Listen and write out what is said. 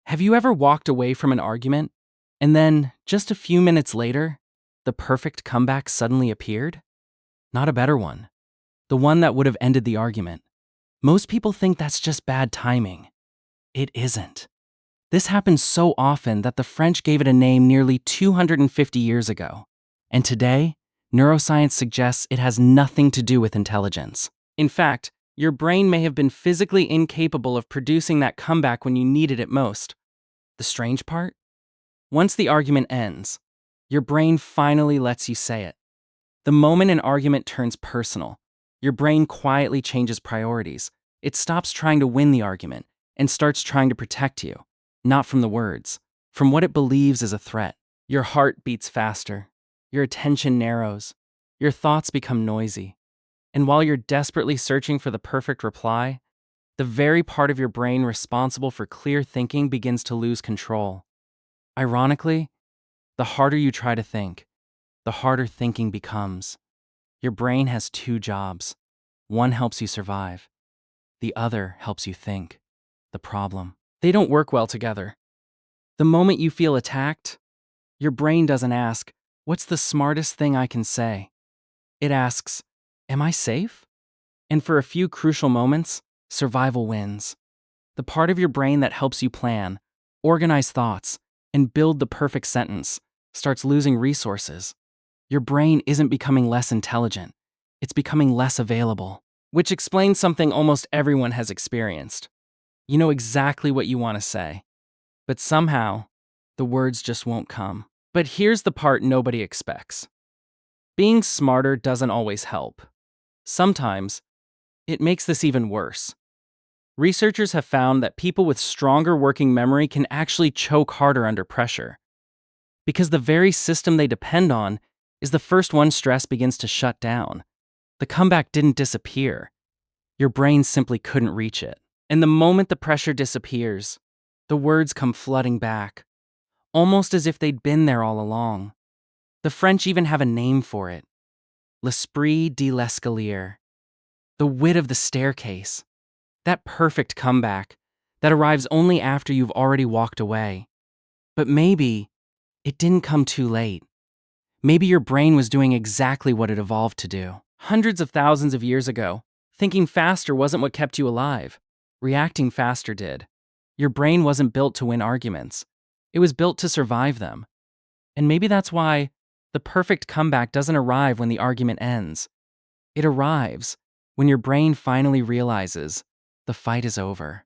Have you ever walked away from an argument, and then, just a few minutes later, the perfect comeback suddenly appeared? Not a better one. The one that would have ended the argument. Most people think that's just bad timing. It isn't. This happens so often that the French gave it a name nearly 250 years ago. And today, neuroscience suggests it has nothing to do with intelligence. In fact, your brain may have been physically incapable of producing that comeback when you needed it most. The strange part? Once the argument ends, your brain finally lets you say it. The moment an argument turns personal, your brain quietly changes priorities. It stops trying to win the argument and starts trying to protect you, not from the words, from what it believes is a threat. Your heart beats faster, your attention narrows, your thoughts become noisy. And while you're desperately searching for the perfect reply, the very part of your brain responsible for clear thinking begins to lose control. Ironically, the harder you try to think, the harder thinking becomes. Your brain has two jobs. One helps you survive. The other helps you think. The problem: they don't work well together. The moment you feel attacked, your brain doesn't ask, "What's the smartest thing I can say?" It asks, "Am I safe?" And for a few crucial moments, survival wins. The part of your brain that helps you plan, organize thoughts, and build the perfect sentence starts losing resources. Your brain isn't becoming less intelligent, it's becoming less available, which explains something almost everyone has experienced. You know exactly what you want to say, but somehow, the words just won't come. But here's the part nobody expects. Being smarter doesn't always help. Sometimes, it makes this even worse. Researchers have found that people with stronger working memory can actually choke harder under pressure, because the very system they depend on is the first one stress begins to shut down. The comeback didn't disappear. Your brain simply couldn't reach it. And the moment the pressure disappears, the words come flooding back, almost as if they'd been there all along. The French even have a name for it: l'esprit de l'escalier, the wit of the staircase, that perfect comeback that arrives only after you've already walked away. But maybe it didn't come too late. Maybe your brain was doing exactly what it evolved to do. Hundreds of thousands of years ago, thinking faster wasn't what kept you alive. Reacting faster did. Your brain wasn't built to win arguments. It was built to survive them. And maybe that's why the perfect comeback doesn't arrive when the argument ends. It arrives when your brain finally realizes the fight is over.